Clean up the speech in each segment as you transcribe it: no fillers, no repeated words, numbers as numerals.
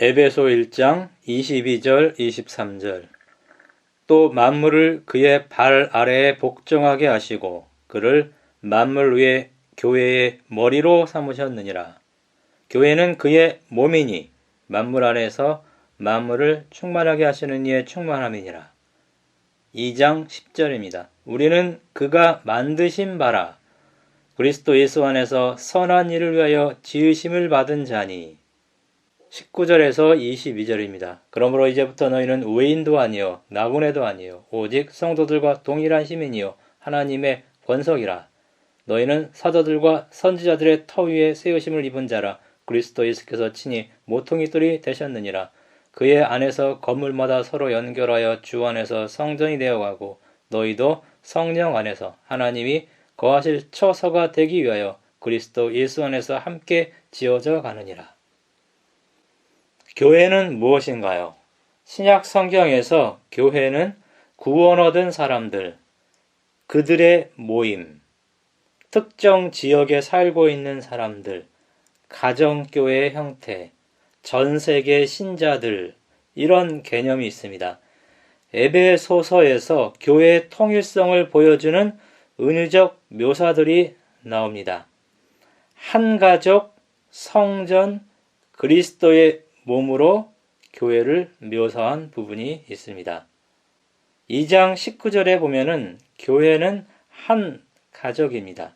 에베소 1장 22절 23절. 또 만물을 그의 발 아래에 복종하게 하시고 그를 만물 위에 교회의 머리로 삼으셨느니라. 교회는 그의 몸이니 만물 안에서 만물을 충만하게 하시는 이의 충만함이니라. 2장 10절입니다. 우리는 그가 만드신 바라 그리스도 예수 안에서 선한 일을 위하여 지으심을 받은 자니. 19절에서 22절입니다. 그러므로 이제부터 너희는 외인도 아니요 나그네도 아니요 오직 성도들과 동일한 시민이요 하나님의 권속이라. 너희는 사도들과 선지자들의 터 위에 세우심을 입은 자라. 그리스도 예수께서 친히 모퉁이돌이 되셨느니라. 그의 안에서 건물마다 서로 연결하여 주 안에서 성전이 되어가고 너희도 성령 안에서 하나님이 거하실 처소가 되기 위하여 그리스도 예수 안에서 함께 지어져 가느니라. 교회는 무엇인가요? 신약 성경에서 교회는 구원 얻은 사람들, 그들의 모임, 특정 지역에 살고 있는 사람들, 가정교회의 형태, 전세계 신자들, 이런 개념이 있습니다. 에베소서에서 교회의 통일성을 보여주는 은유적 묘사들이 나옵니다. 한 가족, 성전, 그리스도의 몸으로 교회를 묘사한 부분이 있습니다. 2장 19절에 보면은 교회는 한 가족입니다.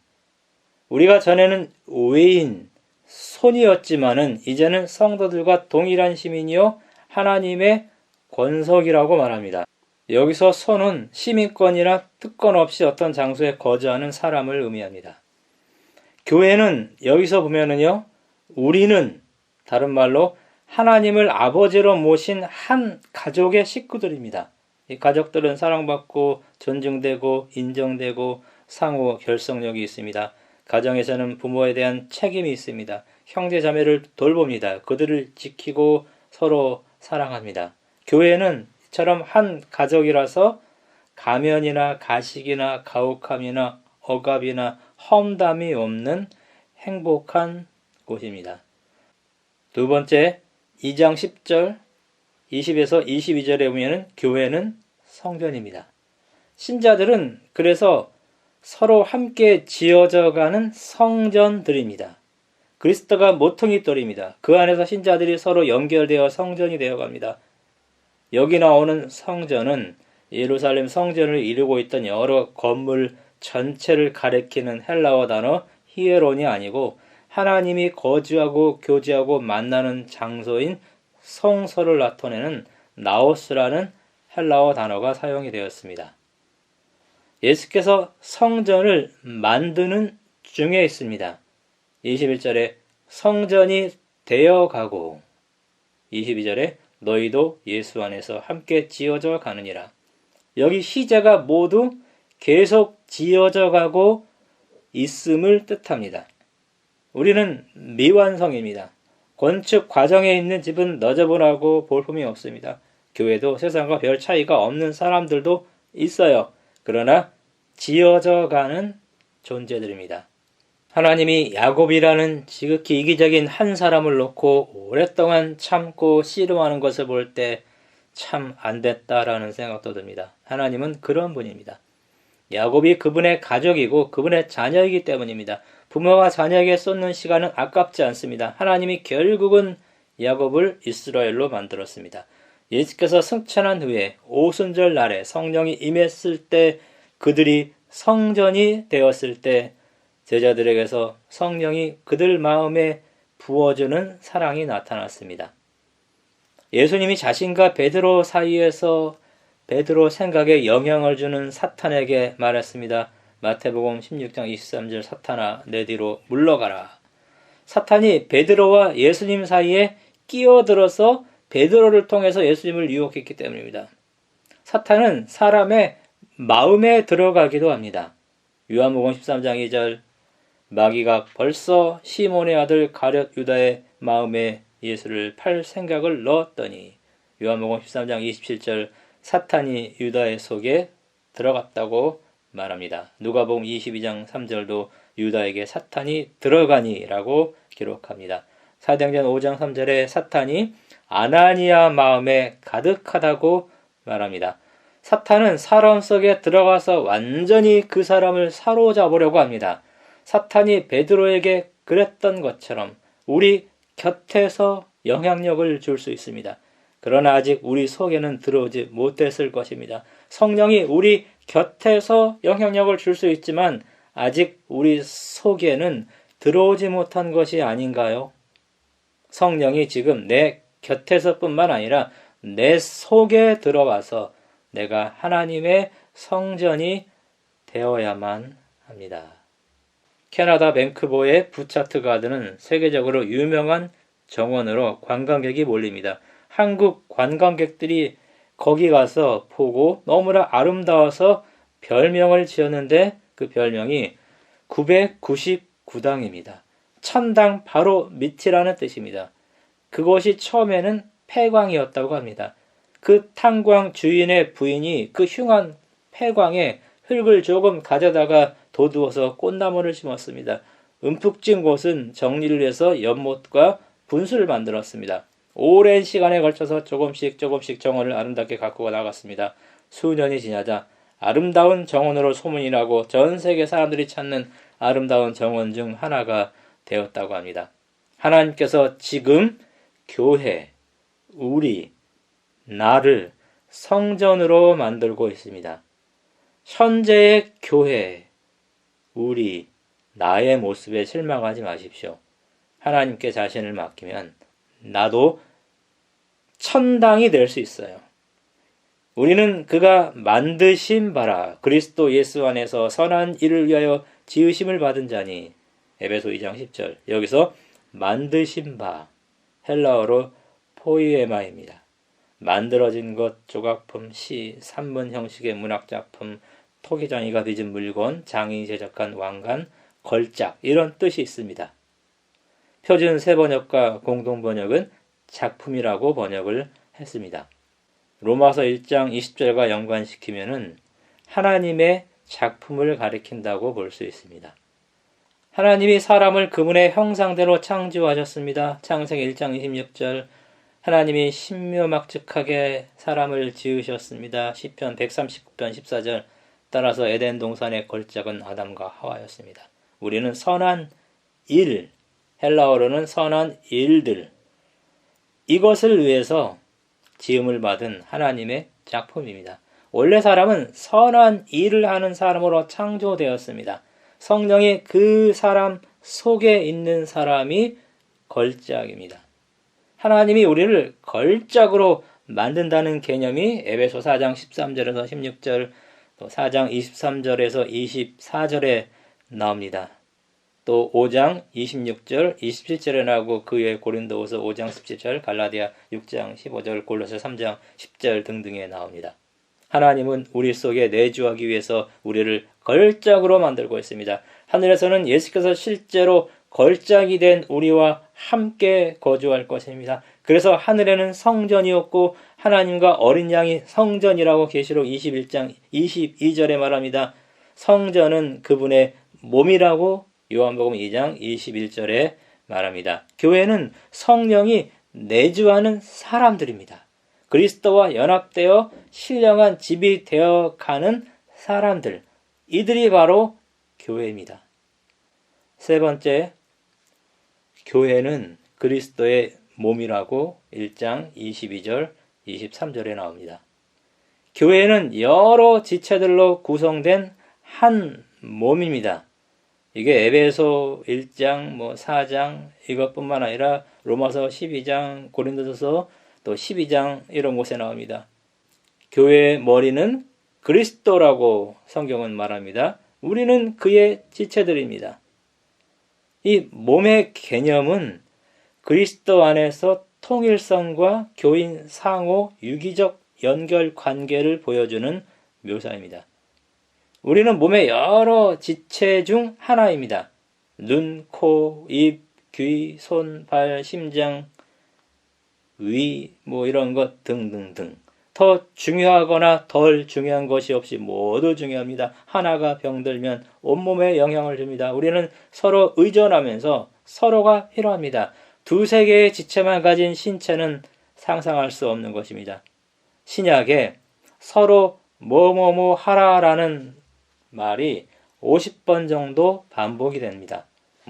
우리가 전에는 외인, 손이었지만은 이제는 성도들과 동일한 시민이요 하나님의 권속이라고 말합니다. 여기서 손은 시민권이나 특권 없이 어떤 장소에 거주하는 사람을 의미합니다. 교회는 여기서 보면은요, 우리는 다른 말로 하나님을 아버지로 모신 한 가족의 식구들입니다. 이 가족들은 사랑받고 존중되고 인정되고 상호 결속력이 있습니다. 가정에서는 부모에 대한 책임이 있습니다. 형제 자매를 돌봅니다. 그들을 지키고 서로 사랑합니다. 교회는 이처럼 한 가족이라서 가면이나 가식이나 가혹함이나 억압이나 험담이 없는 행복한 곳입니다. 두 번째, 2장 10절, 20에서 22절에 보면 교회는 성전입니다. 신자들은 그래서 서로 함께 지어져가는 성전들입니다. 그리스도가 모퉁이돌입니다. 그 안에서 신자들이 서로 연결되어 성전이 되어갑니다. 여기 나오는 성전은 예루살렘 성전을 이루고 있던 여러 건물 전체를 가리키는 헬라어 단어 히에론이 아니고 하나님이 거주하고 교제하고 만나는 장소인 성소를 나타내는 나오스라는 헬라어 단어가 사용이 되었습니다. 예수께서 성전을 만드는 중에 있습니다. 21절에 성전이 되어가고 22절에 너희도 예수 안에서 함께 지어져 가느니라. 여기 시제가 모두 계속 지어져 가고 있음을 뜻합니다. 우리는 미완성입니다. 건축 과정에 있는 집은 너저분하고 볼품이 없습니다. 교회도 세상과 별 차이가 없는 사람들도 있어요. 그러나 지어져 가는 존재들입니다. 하나님이 야곱이라는 지극히 이기적인 한 사람을 놓고 오랫동안 참고 씨름하는 것을 볼 때 참 안됐다라는 생각도 듭니다. 하나님은 그런 분입니다. 야곱이 그분의 가족이고 그분의 자녀이기 때문입니다. 부모가 자녀에게 쏟는 시간은 아깝지 않습니다. 하나님이 결국은 야곱을 이스라엘로 만들었습니다. 예수께서 승천한 후에 오순절 날에 성령이 임했을 때 그들이 성전이 되었을 때 제자들에게서 성령이 그들 마음에 부어주는 사랑이 나타났습니다. 예수님이 자신과 베드로 사이에서 베드로 생각에 영향을 주는 사탄에게 말했습니다. 마태복음 16장 23절 사탄아 내 뒤로 물러가라. 사탄이 베드로와 예수님 사이에 끼어들어서 베드로를 통해서 예수님을 유혹했기 때문입니다. 사탄은 사람의 마음에 들어가기도 합니다. 요한복음 13장 2절 마귀가 벌써 시몬의 아들 가룟 유다의 마음에 예수를 팔 생각을 넣었더니 요한복음 13장 27절 사탄이 유다의 속에 들어갔다고 말합니다. 누가복음 22장 3절도 유다에게 사탄이 들어가니 라고 기록합니다. 사도행전 5장 3절에 사탄이 아나니아 마음에 가득하다고 말합니다. 사탄은 사람 속에 들어가서 완전히 그 사람을 사로잡으려고 합니다. 사탄이 베드로에게 그랬던 것처럼 우리 곁에서 영향력을 줄 수 있습니다. 그러나 아직 우리 속에는 들어오지 못했을 것입니다. 성령이 우리 곁에서 영향력을 줄 수 있지만 아직 우리 속에는 들어오지 못한 것이 아닌가요? 성령이 지금 내 곁에서뿐만 아니라 내 속에 들어와서 내가 하나님의 성전이 되어야만 합니다. 캐나다 밴쿠버의 부차트 가든은 세계적으로 유명한 정원으로 관광객이 몰립니다. 한국 관광객들이 거기 가서 보고 너무나 아름다워서 별명을 지었는데 그 별명이 999당입니다. 천당 바로 밑이라는 뜻입니다. 그것이 처음에는 폐광이었다고 합니다. 그 탄광 주인의 부인이 그 흉한 폐광에 흙을 조금 가져다가 도두어서 꽃나무를 심었습니다. 움푹 찐 곳은 정리를 해서 연못과 분수를 만들었습니다. 오랜 시간에 걸쳐서 조금씩 정원을 아름답게 가꾸어 나갔습니다. 수년이 지나자 아름다운 정원으로 소문이 나고 전 세계 사람들이 찾는 아름다운 정원 중 하나가 되었다고 합니다. 하나님께서 지금 교회, 나를 성전으로 만들고 있습니다. 현재의 교회, 나의 모습에 실망하지 마십시오. 하나님께 자신을 맡기면 나도 천당이 될 수 있어요. 우리는 그가 만드신 바라 그리스도 예수 안에서 선한 일을 위하여 지으심을 받은 자니 에베소 2장 10절. 여기서 만드신 바 헬라어로 포이에마입니다. 만들어진 것, 조각품, 시, 산문 형식의 문학작품, 토기장이가 빚은 물건, 장인이 제작한 왕관, 걸작 이런 뜻이 있습니다. 표준 세번역과 공동번역은 작품이라고 번역을 했습니다. 로마서 1장 20절과 연관시키면은 하나님의 작품을 가리킨다고 볼 수 있습니다. 하나님이 사람을 그분의 형상대로 창조하셨습니다. 창세기 1장 26절 하나님이 신묘막측하게 사람을 지으셨습니다. 시편 139편 14절 따라서 에덴 동산의 걸작은 아담과 하와였습니다. 우리는 선한 일, 헬라어로는 선한 일들, 이것을 위해서 지음을 받은 하나님의 작품입니다. 원래 사람은 선한 일을 하는 사람으로 창조되었습니다. 성령이 그 사람 속에 있는 사람이 걸작입니다. 하나님이 우리를 걸작으로 만든다는 개념이 에베소 4장 13절에서 16절, 또 4장 23절에서 24절에 나옵니다. 또 5장 26절, 27절에 나오고 그 외에 고린도후서 5장 17절, 갈라디아 6장 15절, 골로새 3장 10절 등등에 나옵니다. 하나님은 우리 속에 내주하기 위해서 우리를 걸작으로 만들고 있습니다. 하늘에서는 예수께서 실제로 걸작이 된 우리와 함께 거주할 것입니다. 그래서 하늘에는 성전이었고 하나님과 어린 양이 성전이라고 계시록 21장 22절에 말합니다. 성전은 그분의 몸이라고 요한복음 2장 21절에 말합니다. 교회는 성령이 내주하는 사람들입니다. 그리스도와 연합되어 신령한 집이 되어가는 사람들, 이들이 바로 교회입니다. 세 번째, 교회는 그리스도의 몸이라고 1장 22절, 23절에 나옵니다. 교회는 여러 지체들로 구성된 한 몸입니다. 이게 에베소 1장, 4장 이것뿐만 아니라 로마서 12장, 고린도서서 또 12장 이런 곳에 나옵니다. 교회의 머리는 그리스도라고 성경은 말합니다. 우리는 그의 지체들입니다. 이 몸의 개념은 그리스도 안에서 통일성과 교인 상호 유기적 연결 관계를 보여주는 묘사입니다. 우리는 몸의 여러 지체 중 하나입니다. 눈, 코, 입, 귀, 손, 발, 심장, 위, 이런 것 등등등. 더 중요하거나 덜 중요한 것이 없이 모두 중요합니다. 하나가 병들면 온몸에 영향을 줍니다. 우리는 서로 의존하면서 서로가 필요합니다. 두세 개의 지체만 가진 신체는 상상할 수 없는 것입니다. 신약에 서로 뭐뭐뭐 하라라는 말이 50번 정도 반복이 됩니다.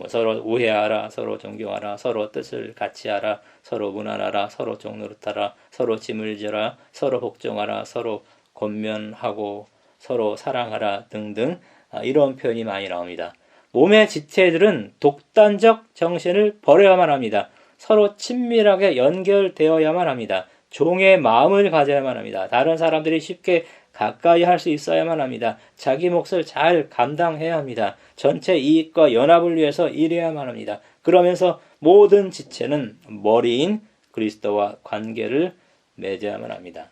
서로 우애하라, 서로 존경하라, 서로 뜻을 같이 하라, 서로 무난하라, 서로 종노릇하라, 서로 짐을 져라, 서로 복종하라, 서로 권면하고 서로 사랑하라 등등 이런 표현이 많이 나옵니다. 몸의 지체들은 독단적 정신을 버려야만 합니다. 서로 친밀하게 연결되어야만 합니다. 종의 마음을 가져야만 합니다. 다른 사람들이 쉽게 가까이 할 수 있어야만 합니다. 자기 몫을 잘 감당해야 합니다. 전체 이익과 연합을 위해서 일해야만 합니다. 그러면서 모든 지체는 머리인 그리스도와 관계를 맺어야만 합니다.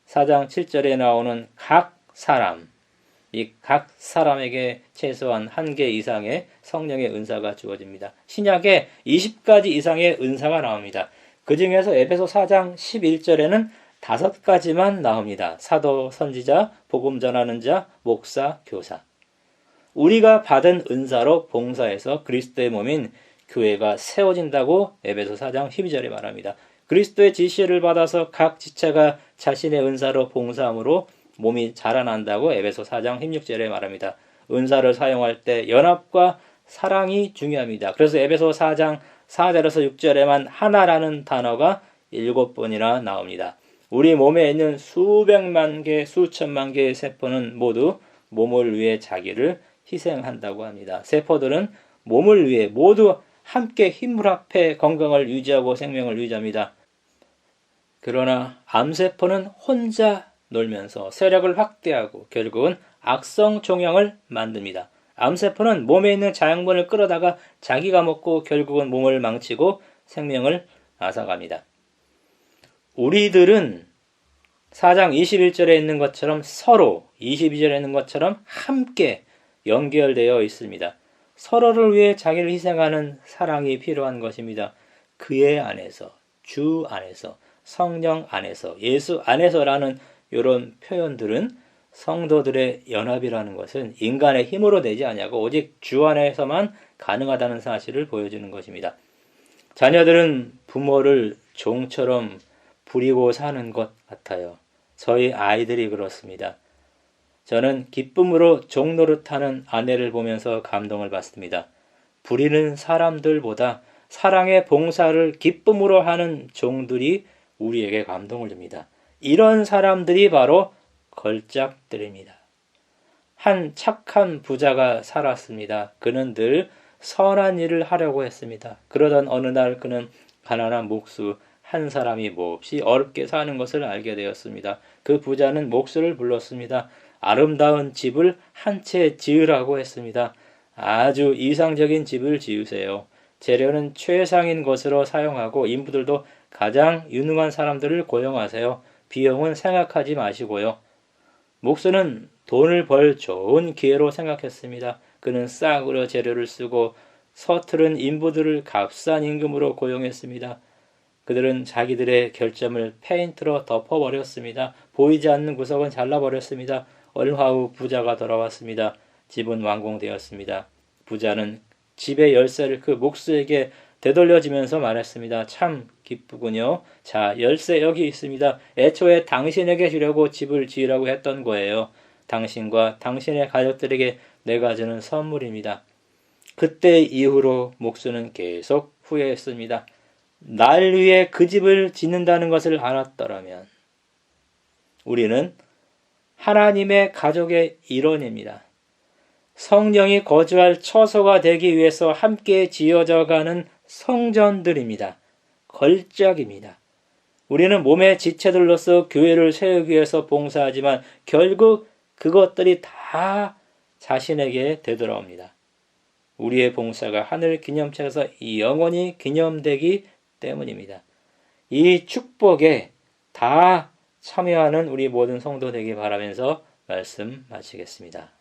4장 7절에 나오는 각 사람, 이 각 사람에게 최소한 1개 이상의 성령의 은사가 주어집니다. 신약에 20가지 이상의 은사가 나옵니다. 그 중에서 에베소 4장 11절에는 5가지만 나옵니다. 사도, 선지자, 복음 전하는 자, 목사, 교사. 우리가 받은 은사로 봉사해서 그리스도의 몸인 교회가 세워진다고 에베소 4장 12절에 말합니다. 그리스도의 지시를 받아서 각 지체가 자신의 은사로 봉사함으로 몸이 자라난다고 에베소 4장 16절에 말합니다. 은사를 사용할 때 연합과 사랑이 중요합니다. 그래서 에베소 4장 4절에서 6절에만 하나라는 단어가 7번이나 나옵니다. 우리 몸에 있는 수백만 개, 수천만 개의 세포는 모두 몸을 위해 자기를 희생한다고 합니다. 세포들은 몸을 위해 모두 함께 힘을 합해 건강을 유지하고 생명을 유지합니다. 그러나 암세포는 혼자 놀면서 세력을 확대하고 결국은 악성 종양을 만듭니다. 암세포는 몸에 있는 자양분을 끌어다가 자기가 먹고 결국은 몸을 망치고 생명을 앗아갑니다. 우리들은 4장 21절에 있는 것처럼 서로 22절에 있는 것처럼 함께 연결되어 있습니다. 서로를 위해 자기를 희생하는 사랑이 필요한 것입니다. 그의 안에서, 주 안에서, 성령 안에서, 예수 안에서라는 이런 표현들은 성도들의 연합이라는 것은 인간의 힘으로 되지 아니하고 오직 주 안에서만 가능하다는 사실을 보여주는 것입니다. 자녀들은 부모를 종처럼 부리고 사는 것 같아요. 저희 아이들이 그렇습니다. 저는 기쁨으로 종 노릇하는 아내를 보면서 감동을 받습니다. 부리는 사람들보다 사랑의 봉사를 기쁨으로 하는 종들이 우리에게 감동을 줍니다. 이런 사람들이 바로 걸작들입니다. 한 착한 부자가 살았습니다. 그는 늘 선한 일을 하려고 했습니다. 그러던 어느 날 그는 가난한 목수 한 사람이 몹시 어렵게 사는 것을 알게 되었습니다. 그 부자는 목수를 불렀습니다. 아름다운 집을 한 채 지으라고 했습니다. 아주 이상적인 집을 지으세요. 재료는 최상인 것으로 사용하고 인부들도 가장 유능한 사람들을 고용하세요. 비용은 생각하지 마시고요. 목수는 돈을 벌 좋은 기회로 생각했습니다. 그는 싸구려 재료를 쓰고 서투른 인부들을 값싼 임금으로 고용했습니다. 그들은 자기들의 결점을 페인트로 덮어버렸습니다. 보이지 않는 구석은 잘라버렸습니다. 얼마 후 부자가 돌아왔습니다. 집은 완공되었습니다. 부자는 집의 열쇠를 그 목수에게 되돌려주면서 말했습니다. 참 기쁘군요. 자, 열쇠 여기 있습니다. 애초에 당신에게 주려고 집을 지으라고 했던 거예요. 당신과 당신의 가족들에게 내가 주는 선물입니다. 그때 이후로 목수는 계속 후회했습니다. 날 위해 그 집을 짓는다는 것을 알았더라면. 우리는 하나님의 가족의 일원입니다. 성령이 거주할 처소가 되기 위해서 함께 지어져가는 성전들입니다. 걸작입니다. 우리는 몸의 지체들로서 교회를 세우기 위해서 봉사하지만 결국 그것들이 다 자신에게 되돌아옵니다. 우리의 봉사가 하늘 기념책에서 영원히 기념되기 때문입니다. 이 축복에 다 참여하는 우리 모든 성도 되기 바라면서 말씀 마치겠습니다.